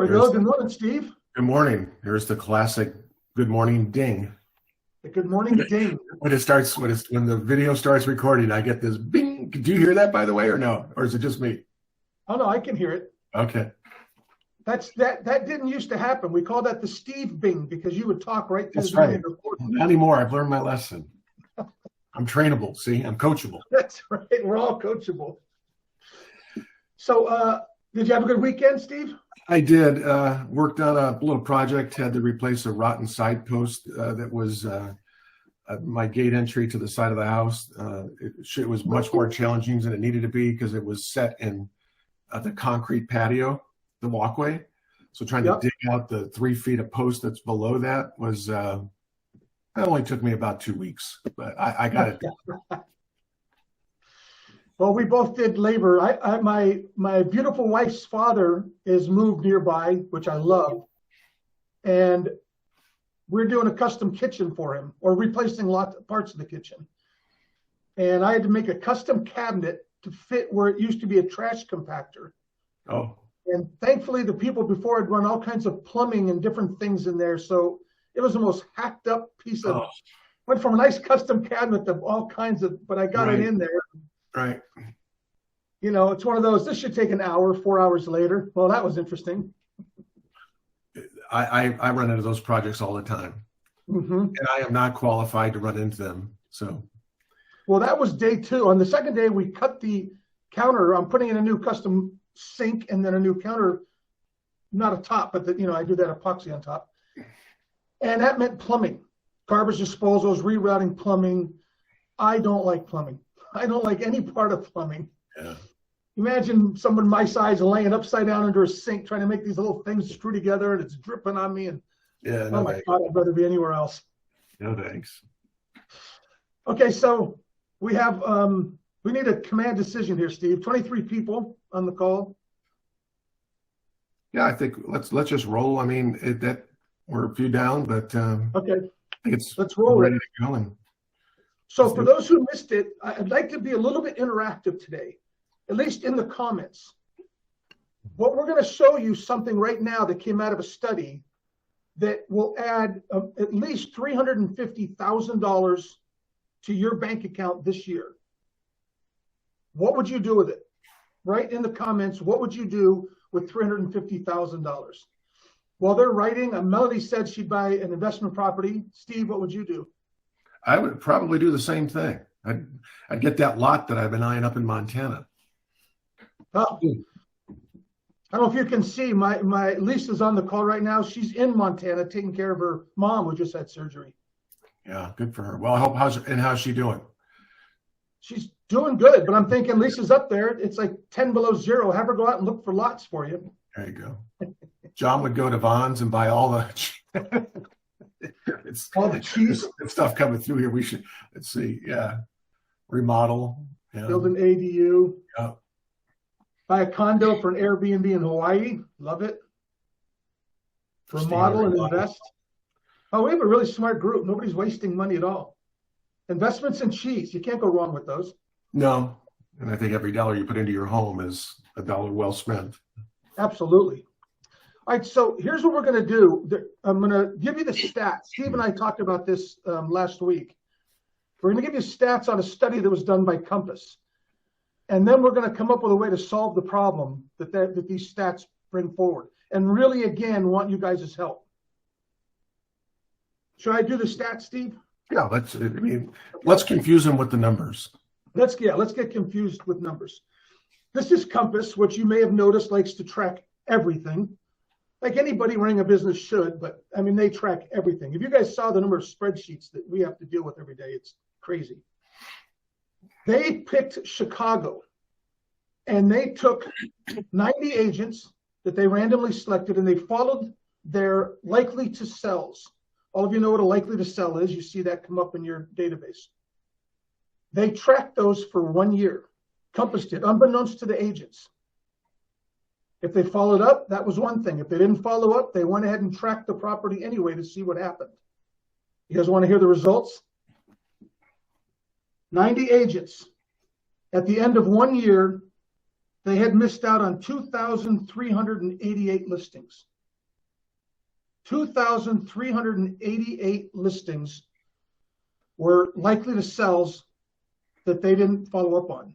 we go. Good morning, Steve. Good morning. Here's the classic good morning ding. The good morning ding. When the video starts recording, I get this bing. Did you hear that, by the way, or no? Or is it just me? Oh no, I can hear it. Okay. That didn't used to happen. We called that the Steve Bing because you would talk right through That's the right. recording. Not anymore. I've learned my lesson. I'm trainable. See, I'm coachable. That's right. We're all coachable. So, did you have a good weekend, Steve? I did. Worked on a little project. Had to replace a rotten side post that was my gate entry to the side of the house. It was much more challenging than it needed to be because it was set in the concrete patio, the walkway. So trying to dig out the 3 feet of post that's below that was that only took me about 2 weeks, but I got it done. Well, we both did labor. My beautiful wife's father is moved nearby, which I love, and we're doing a custom kitchen for him, or replacing lots of parts of the kitchen. And I had to make a custom cabinet to fit where it used to be a trash compactor. Oh. And thankfully, the people before had run all kinds of plumbing and different things in there, so it was the most hacked up piece of. Went from a nice custom cabinet to all kinds of, but I got it in there. Right. You know, it's one of those, this should take an hour, 4 hours later. Well, that was interesting. I run into those projects all the time. Mm-hmm. And I am not qualified to run into them. So. Well, that was day 2. On the second day, we cut the counter. I'm putting in a new custom sink and then a new counter, not a top, but I do that epoxy on top. And that meant plumbing, garbage disposals, rerouting plumbing. I don't like plumbing. I don't like any part of plumbing. Yeah. Imagine someone my size laying upside down under a sink trying to make these little things screw together and it's dripping on me. And yeah, oh my God, I'd rather be anywhere else. No thanks. Okay, so we have we need a command decision here, Steve. 23 people on the call. Yeah, I think let's just roll. I mean, we're a few down, but okay, I think let's roll. Ready to go. So for those who missed it, I'd like to be a little bit interactive today, at least in the comments. What we're going to show you something right now that came out of a study that will add at least $350,000 to your bank account this year. What would you do with it? Write in the comments, what would you do with $350,000? While they're writing, Melody said she'd buy an investment property. Steve, what would you do? I would probably do the same thing. I'd get that lot that I've been eyeing up in Montana. Oh, I don't know if you can see, my Lisa's on the call right now. She's in Montana taking care of her mom who just had surgery. Yeah, good for her. Well, I hope how's she doing? She's doing good, but I'm thinking Lisa's up there. It's like 10 below zero. Have her go out and look for lots for you. There you go. John would go to Vaughn's and buy all the it's all the cheese stuff coming through here. We should remodel, build an ADU, yeah. Buy a condo for an Airbnb in Hawaii. Love it. Remodel and invest. Oh, we have a really smart group. Nobody's wasting money at all. Investments in cheese. You can't go wrong with those. No. And I think every dollar you put into your home is a dollar well spent. Absolutely. All right, so here's what we're going to do. I'm going to give you the stats. Steve and I talked about this last week. We're going to give you stats on a study that was done by Compass. And then we're going to come up with a way to solve the problem that these stats bring forward. And really, again, want you guys' help. Should I do the stats, Steve? Yeah, let's confuse them with the numbers. Let's get confused with numbers. This is Compass, which you may have noticed likes to track everything. Like anybody running a business should, but I mean, they track everything. If you guys saw the number of spreadsheets that we have to deal with every day, it's crazy. They picked Chicago and they took 90 agents that they randomly selected and they followed their likely to sells. All of you know what a likely to sell is. You see that come up in your database. They tracked those for 1 year. Compass did, unbeknownst to the agents. If they followed up, that was one thing. If they didn't follow up, they went ahead and tracked the property anyway to see what happened. You guys want to hear the results? 90 agents. At the end of 1 year, they had missed out on 2,388 listings. 2,388 listings were likely to sells that they didn't follow up on.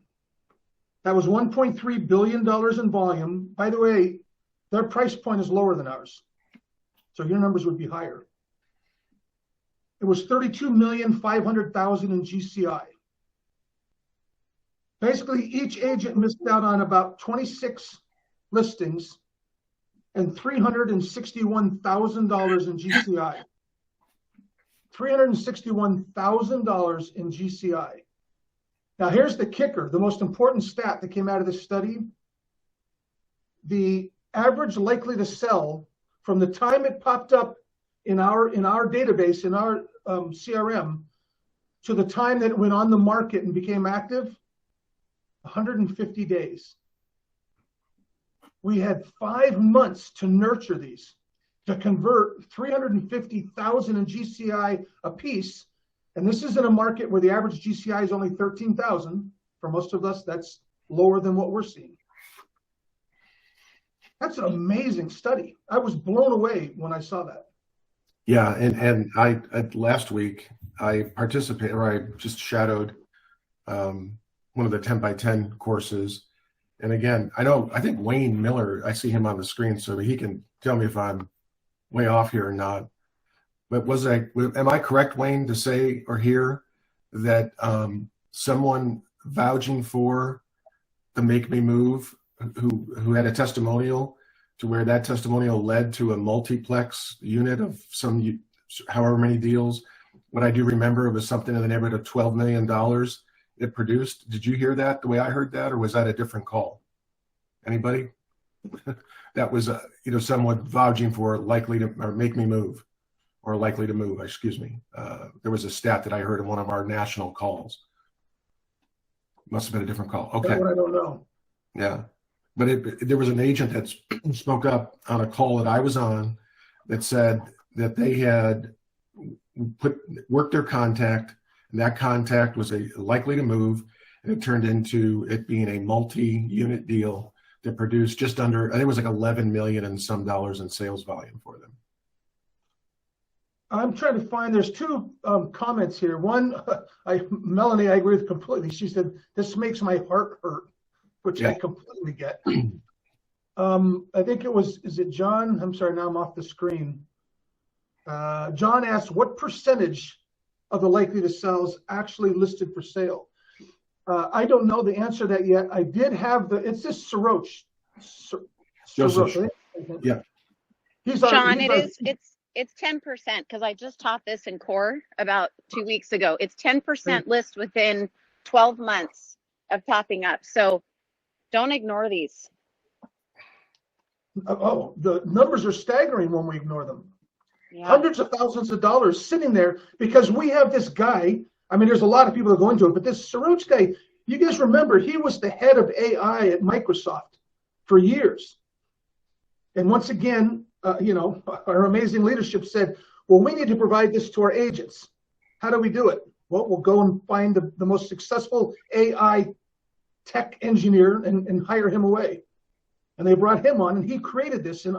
That was $1.3 billion in volume. By the way, their price point is lower than ours, so your numbers would be higher. It was 32,500,000 in GCI. Basically, each agent missed out on about 26 listings and $361,000 in GCI. $361,000 in GCI. Now, here's the kicker, the most important stat that came out of this study. The average likely to sell from the time it popped up in our database, in our CRM, to the time that it went on the market and became active, 150 days. We had 5 months to nurture these, to convert 350,000 in GCI a piece. And this is in a market where the average GCI is only 13,000. For most of us, that's lower than what we're seeing. That's an amazing study. I was blown away when I saw that. Yeah, and I last week I participated, or I just shadowed one of the 10 by 10 courses. And again, I think Wayne Miller, I see him on the screen, so he can tell me if I'm way off here or not. But am I correct, Wayne, to say or hear that someone vouching for the Make Me Move, who had a testimonial, to where that testimonial led to a multiplex unit of some, however many deals? What I do remember, it was something in the neighborhood of $12 million it produced. Did you hear that the way I heard that, or was that a different call? Anybody? That was, someone vouching for likely to, or Make Me Move, or likely to move, excuse me. There was a stat that I heard in one of our national calls. Must have been a different call. Okay. That one I don't know. Yeah. But there was an agent that spoke up on a call that I was on that said that they had worked their contact, and that contact was likely to move, and it turned into it being a multi-unit deal that produced just under, I think it was like 11 million and some dollars in sales volume for them. I'm trying to find, there's two comments here. One, Melanie, I agree with completely. She said, this makes my heart hurt, which I completely get. I think it was, is it John? I'm sorry, now I'm off the screen. John asked, what percentage of the likely to sells actually listed for sale? I don't know the answer to that yet. I did have it's this Soroch. Yeah. John, it's 10% because I just taught this in core about 2 weeks ago. It's 10% list within 12 months of topping up. So don't ignore these. Oh, the numbers are staggering when we ignore them. Yeah. Hundreds of thousands of dollars sitting there because we have this guy. I mean, there's a lot of people that go into it, but this Soroch guy, you guys remember, he was the head of AI at Microsoft for years. And once again, our amazing leadership said, well, we need to provide this to our agents. How do we do it? Well, we'll go and find the most successful AI tech engineer and hire him away. And they brought him on, and he created this and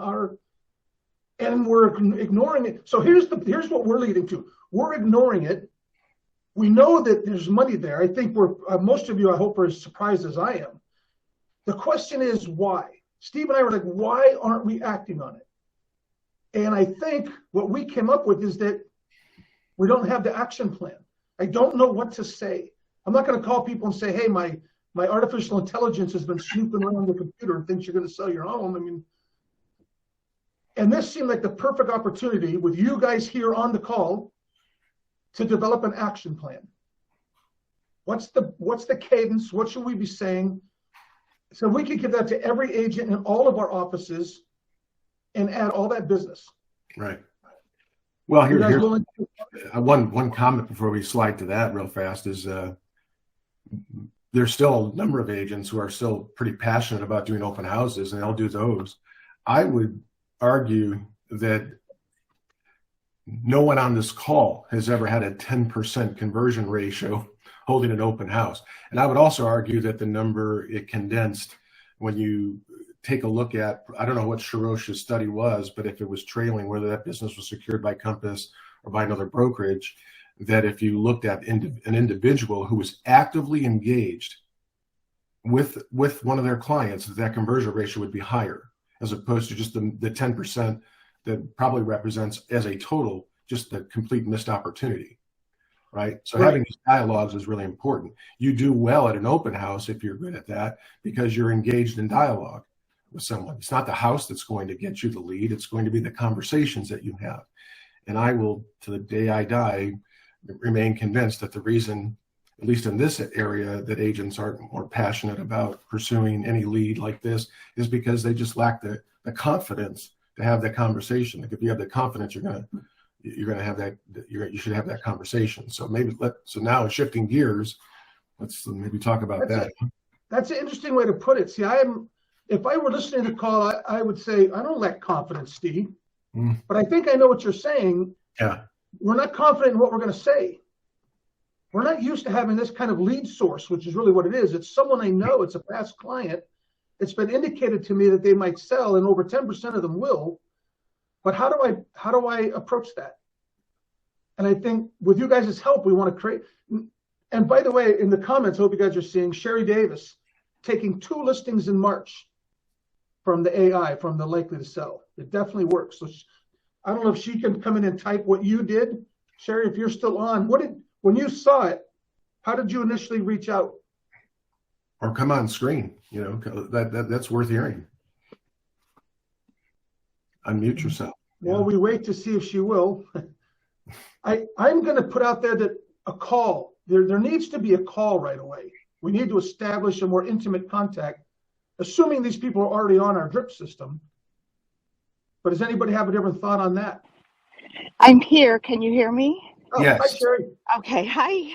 we're ignoring it. So here's what we're leading to. We're ignoring it. We know that there's money there. I think most of you, I hope, are as surprised as I am. The question is why? Steve and I were like, why aren't we acting on it? And I think what we came up with is that we don't have the action plan. I don't know what to say. I'm not going to call people and say, hey, my artificial intelligence has been snooping around the computer and thinks you're going to sell your home. I mean, and this seemed like the perfect opportunity with you guys here on the call to develop an action plan. What's the cadence? What should we be saying? So we could give that to every agent in all of our offices and add all that business. Right. Well, here's one comment before we slide to that real fast is there's still a number of agents who are still pretty passionate about doing open houses, and they'll do those. I would argue that no one on this call has ever had a 10% conversion ratio holding an open house. And I would also argue that the number it condensed when you take a look at, I don't know what Sharosh's study was, but if it was trailing, whether that business was secured by Compass or by another brokerage, that if you looked at an individual who was actively engaged with one of their clients, that conversion ratio would be higher, as opposed to just the 10% that probably represents as a total just the complete missed opportunity, right? So having these dialogues is really important. You do well at an open house if you're good at that, because you're engaged in dialogue with someone. It's not the house that's going to get you the lead. It's going to be the conversations that you have. And I will, to the day I die, remain convinced that the reason, at least in this area, that agents aren't more passionate about pursuing any lead like this is because they just lack the confidence to have that conversation. Like if you have the confidence, you're gonna have that. You should have that conversation. So so now shifting gears, let's maybe talk about that. That's an interesting way to put it. See, if I were listening to the call, I would say I don't lack confidence, Steve. But I think I know what you're saying. Yeah. We're not confident in what we're going to say. We're not used to having this kind of lead source, which is really what it is. It's someone I know. It's a past client. It's been indicated to me that they might sell, and over 10% of them will. But how do I approach that? And I think with you guys' help, we want to create. And by the way, in the comments, I hope you guys are seeing Sherry Davis taking 2 listings in March from the AI, from the likely to sell. It definitely works. So I don't know if she can come in and type what you did. Sherry, if you're still on, when you saw it, how did you initially reach out? Or come on screen, that's worth hearing. Unmute yourself. Well, we wait to see if she will. I'm going to put out there that a call, there needs to be a call right away. We need to establish a more intimate contact, assuming these people are already on our drip system. But does anybody have a different thought on that? I'm here. Can you hear me? Oh, yes. Hi, Sherry. Okay. Hi.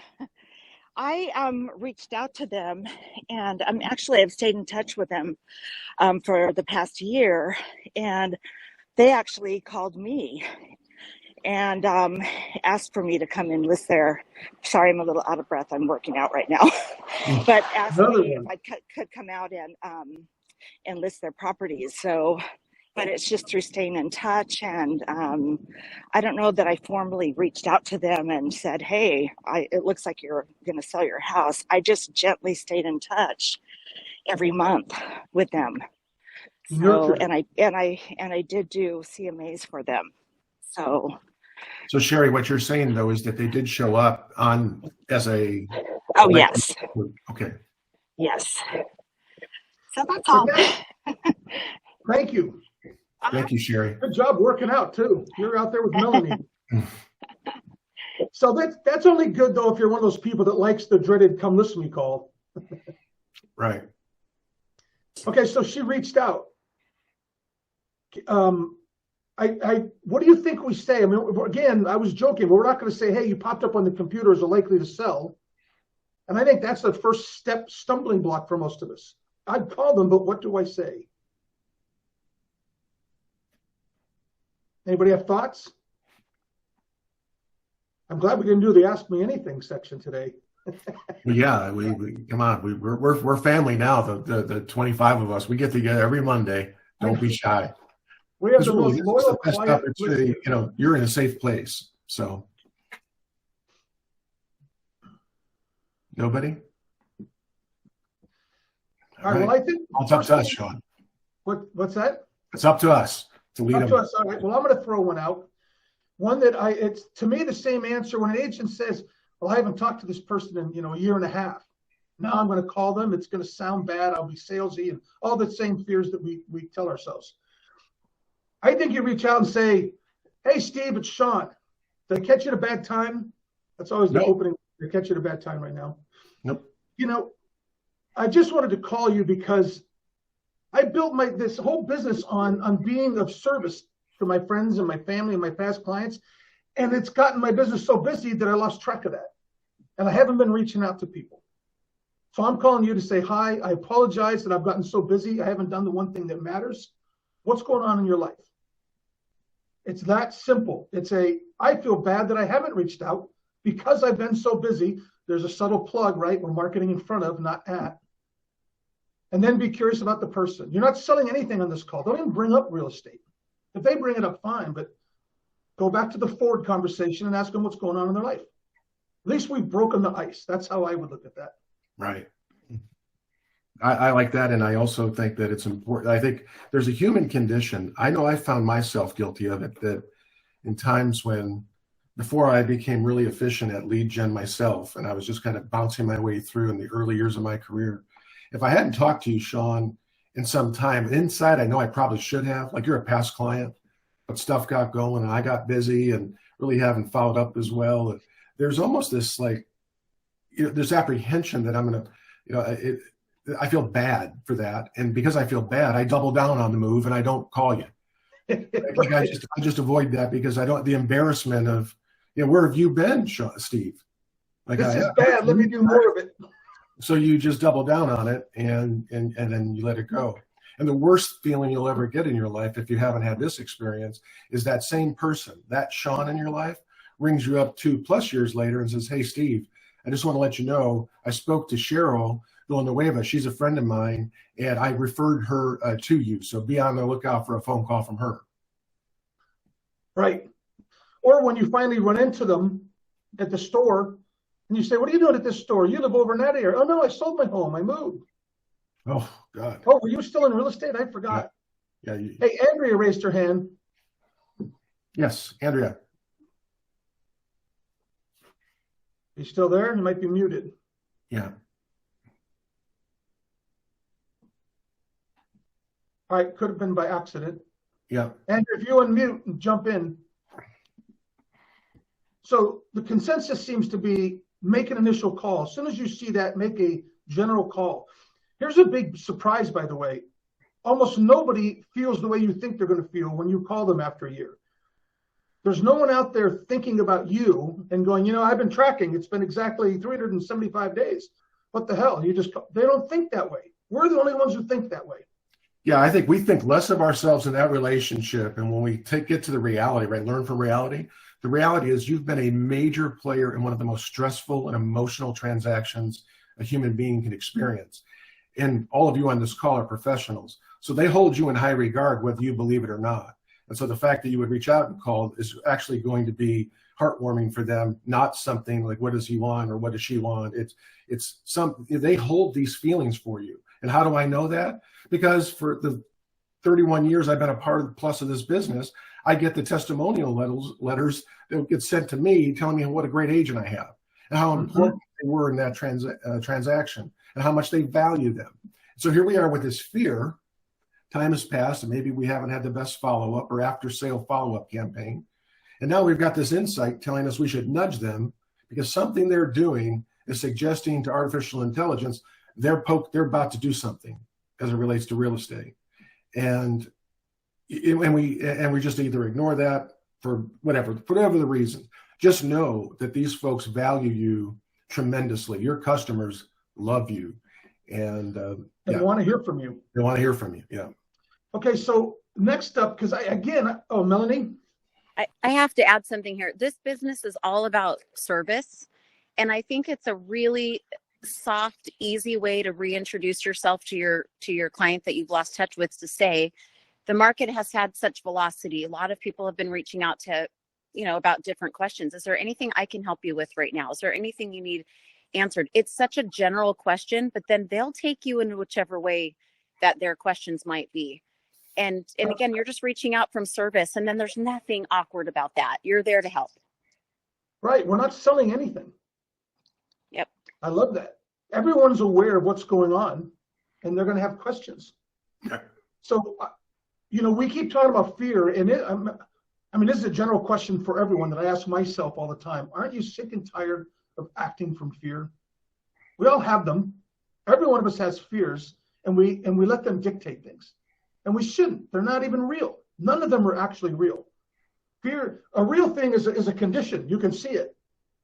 I reached out to them, and I've stayed in touch with them for the past year, and they actually called me and asked for me to come and list their. Sorry, I'm a little out of breath. I'm working out right now, but asked me if I could come out and list their properties. So. But it's just through staying in touch, and I don't know that I formally reached out to them and said, "Hey, it looks like you're going to sell your house." I just gently stayed in touch every month with them. So, and I did do CMAs for them. So Sherry, what you're saying though is that they did show up on as a. Oh yes. Okay. Yes. So that's all. Thank you. Thank you, Sherry. Good job working out too. You're out there with Melanie. So that's only good though if you're one of those people that likes the dreaded "come listen to me" call. Right. Okay, so she reached out. What do you think we say? I mean, again, I was joking, but we're not going to say, "Hey, you popped up on the computer as a likely to sell." And I think that's the first stumbling block for most of us. I'd call them, but what do I say? Anybody have thoughts? I'm glad we didn't do the Ask Me Anything section today. Yeah, we come on. We're family now. The 25 of us, we get together every Monday. Don't be shy. We have the most loyal, quiet. You're in a safe place. So nobody. All right. Well, I think it's up to us, Sean. What's that? It's up to us to lead them. All right. Well, I'm going to throw one out. One that it's to me the same answer when an agent says, "Well, I haven't talked to this person in a year and a half. Now I'm going to call them. It's going to sound bad. I'll be salesy," and all the same fears that we tell ourselves. I think you reach out and say, "Hey, Steve, it's Sean. Did I catch you at a bad time?" That's always the opening. Did I catch you at a bad time right now? Nope. I just wanted to call you because I built this whole business on being of service to my friends and my family and my past clients. And it's gotten my business so busy that I lost track of that. And I haven't been reaching out to people. So I'm calling you to say, hi, I apologize that I've gotten so busy. I haven't done the one thing that matters. What's going on in your life? It's that simple. I feel bad that I haven't reached out because I've been so busy. There's a subtle plug, right? We're marketing in front of, not at. and then be curious about the person. You're not selling anything on this call. Don't even bring up real estate. If they bring it up, fine, but go back to the Ford conversation and ask them what's going on in their life. At least we've broken the ice. That's how I would look at that. Right. I like that. And I also think that it's important. I think there's a human condition. I know I found myself guilty of it, that in times when, before I became really efficient at lead gen myself, and I was just kind of bouncing my way through in the early years of my career, if I hadn't talked to you, Sean, in some time, inside, I know I probably should have, like you're a past client, but stuff got going and I got busy and really haven't followed up as well. There's almost this like, there's apprehension that I'm going to, I feel bad for that. And because I feel bad, I double down on the move and I don't call you. Like I just avoid that because I don't, the embarrassment of, where have you been, Steve? Like, this is bad. Let me do more of it. So you just double down on it and then you let it go. And the worst feeling you'll ever get in your life, if you haven't had this experience, is that same person, that Sean in your life, rings you up 2+ years later and says, "Hey, Steve, I just want to let you know, I spoke to Cheryl Villanueva. She's a friend of mine, and I referred her to you. So be on the lookout for a phone call from her." Right. Or when you finally run into them at the store and you say, "What are you doing at this store? You live over in that area." "Oh, no, I sold my home. I moved." Oh, God. "Oh, were you still in real estate? I forgot." Yeah. Hey, Andrea raised her hand. Yes, Andrea. You still there? You might be muted. Yeah. All right, could have been by accident. Yeah. And if you unmute and jump in. So the consensus seems to be make an initial call. As soon as you see that, make a general call. Here's a big surprise, by the way. Almost nobody feels the way you think they're going to feel when you call them after a year. There's no one out there thinking about you and going, I've been tracking. It's been exactly 375 days. What the hell? They don't think that way. We're the only ones who think that way. Yeah, I think we think less of ourselves in that relationship. And when we get to the reality, right, learn from reality, the reality is you've been a major player in one of the most stressful and emotional transactions a human being can experience. And all of you on this call are professionals. So they hold you in high regard, whether you believe it or not. And so the fact that you would reach out and call is actually going to be heartwarming for them, not something like, what does he want or what does she want? It's something, they hold these feelings for you. And how do I know that? Because for the 31 years I've been a part of the plus of this business, I get the testimonial letters that get sent to me telling me what a great agent I have and how important they were in that transaction and how much they value them. So here we are with this fear. Time has passed and maybe we haven't had the best follow-up or after-sale follow-up campaign. And now we've got this insight telling us we should nudge them because something they're doing is suggesting to artificial intelligence they're about to do something as it relates to real estate. And we just either ignore that for whatever the reason. Just know that these folks value you tremendously. Your customers love you. And they want to hear from you. They want to hear from you. Yeah. Okay, so next up, because Melanie? I have to add something here. This business is all about service. And I think it's a really soft, easy way to reintroduce yourself to your client that you've lost touch with, to say, the market has had such velocity. A lot of people have been reaching out to, about different questions. Is there anything I can help you with right now? Is there anything you need answered? It's such a general question, but then they'll take you in whichever way that their questions might be. And again, you're just reaching out from service, and then there's nothing awkward about that. You're there to help. Right. We're not selling anything. Yep. I love that. Everyone's aware of what's going on, and they're going to have questions. Yeah. So, we keep talking about fear, and this is a general question for everyone that I ask myself all the time. Aren't you sick and tired of acting from fear? We all have them. Every one of us has fears, and we let them dictate things. And we shouldn't. They're not even real. None of them are actually real. Fear, a real thing is a condition. You can see it.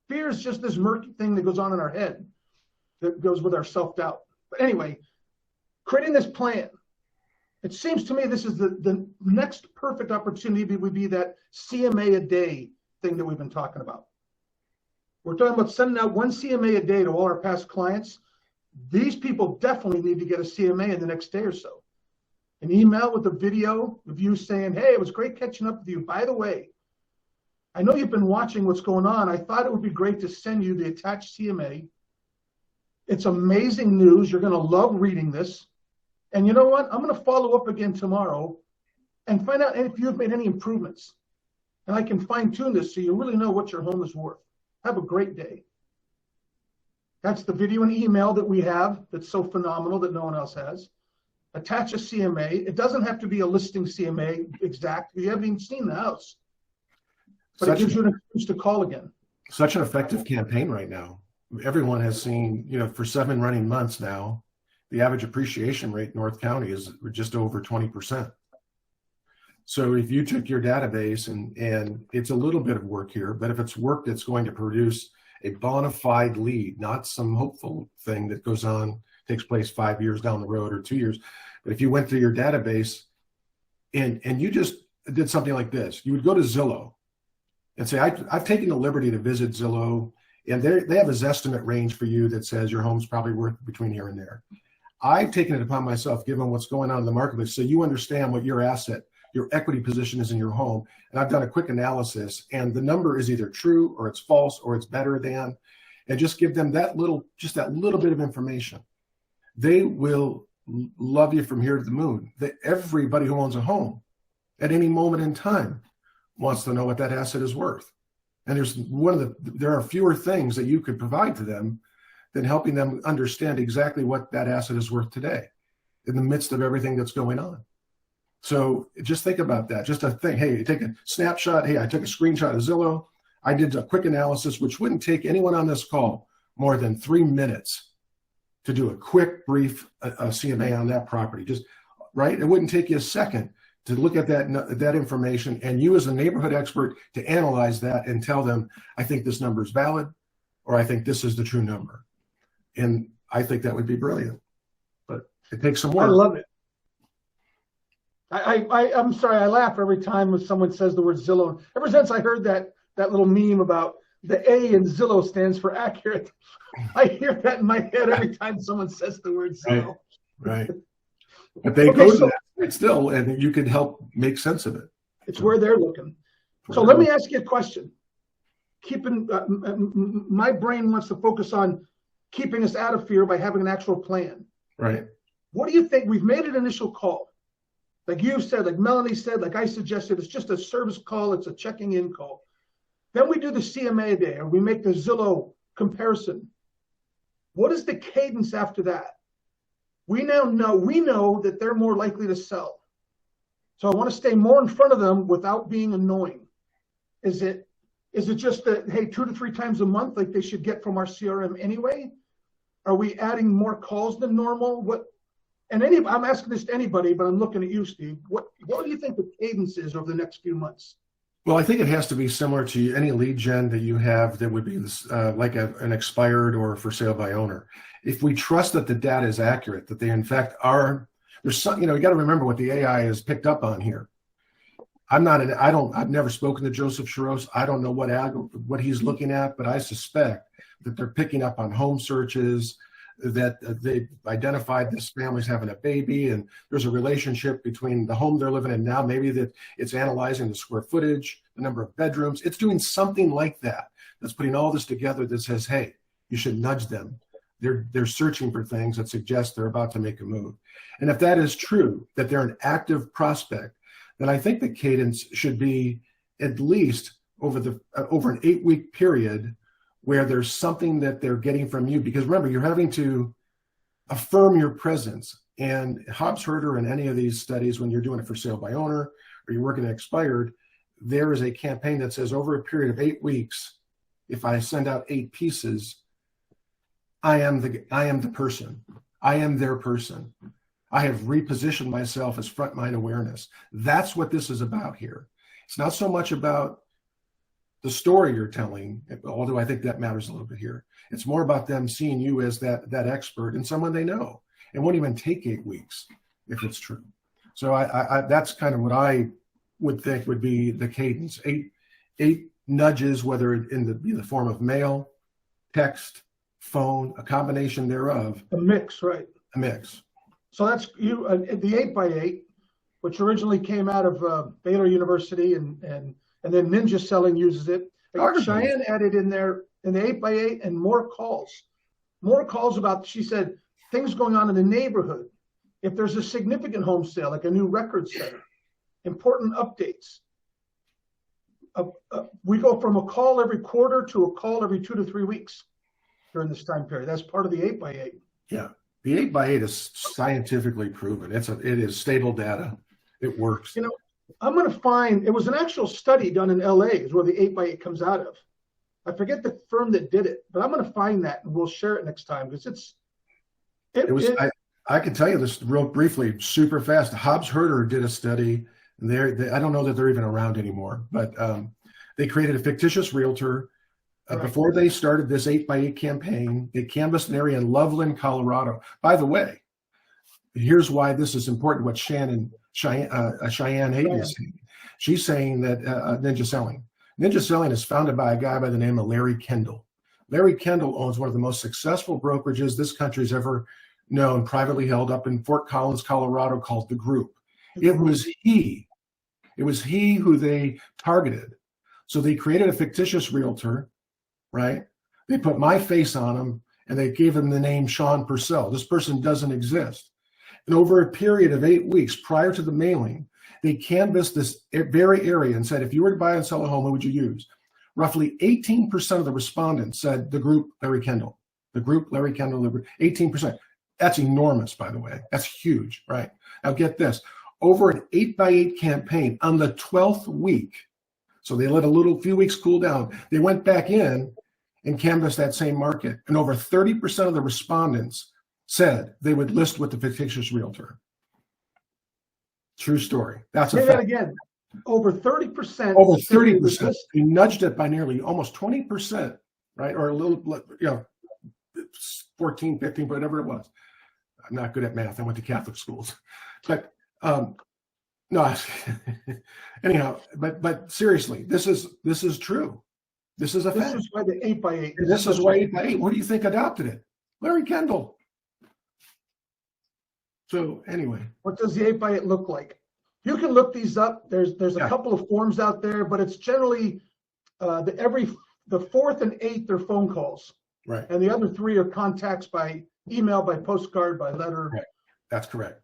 Fear is just this murky thing that goes on in our head that goes with our self-doubt. But anyway, creating this plan, it seems to me this is the next perfect opportunity would be that CMA a day thing that we've been talking about. We're talking about sending out one CMA a day to all our past clients. These people definitely need to get a CMA in the next day or so. An email with a video of you saying, hey, it was great catching up with you. By the way, I know you've been watching what's going on. I thought it would be great to send you the attached CMA. It's amazing news. You're going to love reading this. And you know what? I'm going to follow up again tomorrow and find out if you've made any improvements. And I can fine tune this so you really know what your home is worth. Have a great day. That's the video and email that we have that's so phenomenal that no one else has. Attach a CMA. It doesn't have to be a listing CMA exact because you haven't even seen the house. But it gives you an excuse to call again. Such an effective campaign right now. Everyone has seen, for 7 running months now, the average appreciation rate in North County is just over 20%. So if you took your database and it's a little bit of work here, but if it's work that's going to produce a bona fide lead, not some hopeful thing that takes place 5 years down the road or 2 years. But if you went through your database and you just did something like this, you would go to Zillow and say, I've taken the liberty to visit Zillow, and they have a Zestimate range for you that says your home's probably worth between here and there. I've taken it upon myself, given what's going on in the marketplace, so you understand what your asset, your equity position is in your home. And I've done a quick analysis, and the number is either true or it's false or it's better than, and just give them that little bit of information. They will love you from here to the moon. Everybody who owns a home at any moment in time wants to know what that asset is worth. And there are fewer things that you could provide to them than helping them understand exactly what that asset is worth today in the midst of everything that's going on. So just think about that. Just a thing. Hey, you take a snapshot. Hey, I took a screenshot of Zillow. I did a quick analysis, which wouldn't take anyone on this call more than 3 minutes to do a quick, brief CMA on that property. Just right. It wouldn't take you a second to look at that information, and you as a neighborhood expert to analyze that and tell them, I think this number is valid, or I think this is the true number. And I think that would be brilliant, but it takes some work. I love it. I'm sorry, I laugh every time when someone says the word Zillow. Ever since I heard that little meme about the A in Zillow stands for accurate, I hear that in my head every time someone says the word Zillow. Right. But they go to that still, and you could help make sense of it. It's where they're looking. So let me ask you a question. My brain wants to focus on keeping us out of fear by having an actual plan. Right. What do you think? We've made an initial call. Like you said, like Melanie said, like I suggested, it's just a service call. It's a checking in call. Then we do the CMA day, or we make the Zillow comparison. What is the cadence after that? We know that they're more likely to sell. So I want to stay more in front of them without being annoying. Is it just that, hey, 2 to 3 times a month, like they should get from our CRM anyway? Are we adding more calls than normal? I'm asking this to anybody, but I'm looking at you, Steve. What do you think the cadence is over the next few months? Well, I think it has to be similar to any lead gen that you have that would be like an expired or for sale by owner. If we trust that the data is accurate, that they in fact are, there's some, you got to remember what the AI has picked up on here. I've never spoken to Joseph Charos. I don't know what he's looking at, but I suspect that they're picking up on home searches, that they've identified this family's having a baby, and there's a relationship between the home they're living in now. Maybe that it's analyzing the square footage, the number of bedrooms. It's doing something like that. That's putting all this together that says, hey, you should nudge them. They're searching for things that suggest they're about to make a move. And if that is true, that they're an active prospect, then I think the cadence should be at least over an 8-week period where there's something that they're getting from you. Because remember, you're having to affirm your presence. And Hobbs Herder and any of these studies, when you're doing it for sale by owner or you're working at expired, there is a campaign that says over a period of 8 weeks, if I send out 8 pieces, I am the person. I am their person. I have repositioned myself as front mind awareness. That's what this is about here. It's not so much about the story you're telling, although I think that matters a little bit here. It's more about them seeing you as that expert and someone they know. It won't even take 8 weeks if it's true. So I that's kind of what I would think would be the cadence. Eight nudges, whether it in the form of mail, text, phone, a combination thereof, A mix, right? a mix. So that's the 8x8, which originally came out of Baylor University, and then Ninja Selling uses it. Cheyenne added in there in the 8x8 and more calls about, she said, things going on in the neighborhood. If there's a significant home sale, like a new record center, important updates. We go from a call every quarter to a call every 2 to 3 weeks during this time period. That's part of the 8x8. Yeah, the 8x8 is scientifically proven. It is stable data. It works. You know, I'm going to find, it was an actual study done in LA is where the 8x8 comes out of. I forget the firm that did it, but I'm going to find that and we'll share it next time because I can tell you this real briefly, super fast. Hobbs Herder did a study. I don't know that they're even around anymore, but they created a fictitious realtor. Before they started this 8x8 campaign, they canvassed an area in Loveland, Colorado. By the way, here's why this is important, what Cheyenne Hayden is saying. She's saying that Ninja Selling is founded by a guy by the name of Larry Kendall. Larry Kendall owns one of the most successful brokerages this country's ever known, privately held up in Fort Collins, Colorado, called The Group. It was he who they targeted. So they created a fictitious realtor, right? They put my face on him and they gave him the name Sean Purcell. This person doesn't exist. And over a period of 8 weeks prior to the mailing, they canvassed this very area and said, if you were to buy and sell a home, who would you use? Roughly 18% of the respondents said The Group, Larry Kendall. The Group, Larry Kendall, 18%. That's enormous, by the way. That's huge, right? Now get this. Over an 8x8 campaign on the 12th week, so they let few weeks cool down, they went back in and canvassed that same market. And over 30% of the respondents said they would list with the fictitious realtor. True story. That's a fact. That again. Over 30%. Over 30%. We nudged it by nearly almost 20%, right? Or a little, 14, 15, whatever it was. I'm not good at math. I went to Catholic schools. But no, anyhow, but seriously, this is true. This is a fact. This is why the 8x8. This is why 8x8. What do you think adopted it? Larry Kendall. So anyway. What does the 8x8 look like? You can look these up. There's a couple of forms out there, but it's generally the fourth and eighth are phone calls. Right. And the other three are contacts by email, by postcard, by letter. Right. That's correct.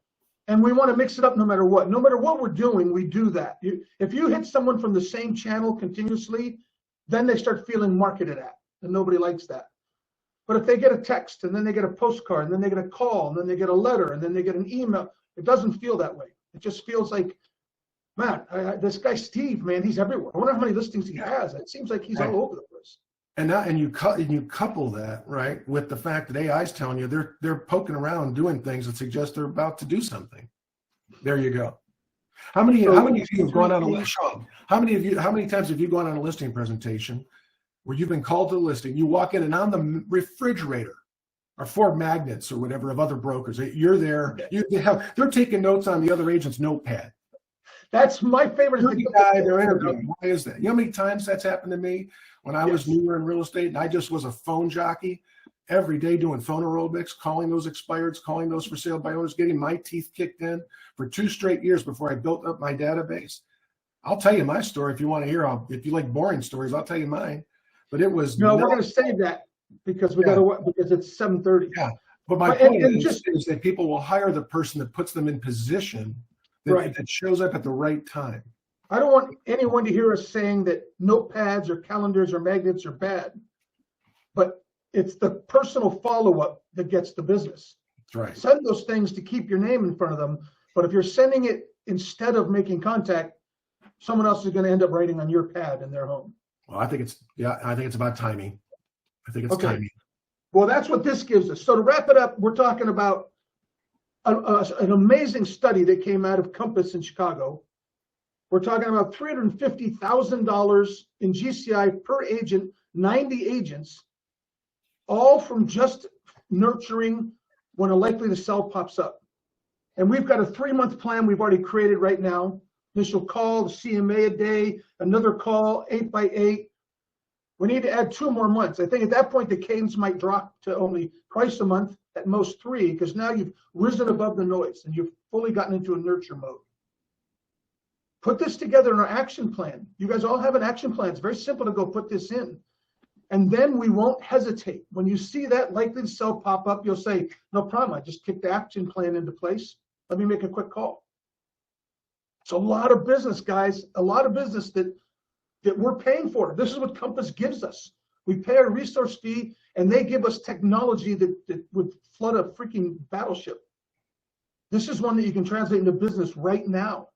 And we want to mix it up no matter what. No matter what we're doing, we do that. If you hit someone from the same channel continuously, then they start feeling marketed at, and nobody likes that. But if they get a text, and then they get a postcard, and then they get a call, and then they get a letter, and then they get an email, it doesn't feel that way. It just feels like, man, this guy Steve, man, he's everywhere. I wonder how many listings he has. It seems like he's all over the place. And you couple that, right, with the fact that AI is telling you they're poking around doing things that suggest they're about to do something. There you go. How many of you have gone on a listing? How many times have you gone on a listing presentation where you've been called to the listing? You walk in and on the refrigerator are 4 magnets or whatever of other brokers. You're there. They're taking notes on the other agent's notepad. That's my favorite thing. They're interviewing. Why is that? You know how many times that's happened to me when I was newer in real estate and I just was a phone jockey every day doing phone aerobics, calling those expireds, calling those for sale by owners, getting my teeth kicked in for 2 straight years before I built up my database. I'll tell you my story if you want to hear. If you like boring stories, I'll tell you mine. But it was we're going to save that because because it's 7:30. Yeah, but my point is that people will hire the person that puts them in position that shows up at the right time. I don't want anyone to hear us saying that notepads or calendars or magnets are bad, but it's the personal follow-up that gets the business. That's right. Send those things to keep your name in front of them, but if you're sending it instead of making contact, someone else is going to end up writing on your pad in their home. Well, I think it's about timing. I think it's timing. Well, that's what this gives us. So to wrap it up, we're talking about an amazing study that came out of Compass in Chicago. We're talking about $350,000 in GCI per agent, 90 agents, all from just nurturing when a likely to sell pops up. And we've got a 3-month plan we've already created right now. Initial call, the CMA a day, another call, 8x8. We need to add 2 more months. I think at that point, the cadence might drop to only twice a month, at most 3, because now you've risen above the noise and you've fully gotten into a nurture mode. Put this together in our action plan. You guys all have an action plan. It's very simple to go put this in. And then we won't hesitate. When you see that likely cell pop up, you'll say, no problem, I just kicked the action plan into place. Let me make a quick call. It's a lot of business, guys, a lot of business that we're paying for. This is what Compass gives us. We pay a resource fee, and they give us technology that would flood a freaking battleship. This is one that you can translate into business right now.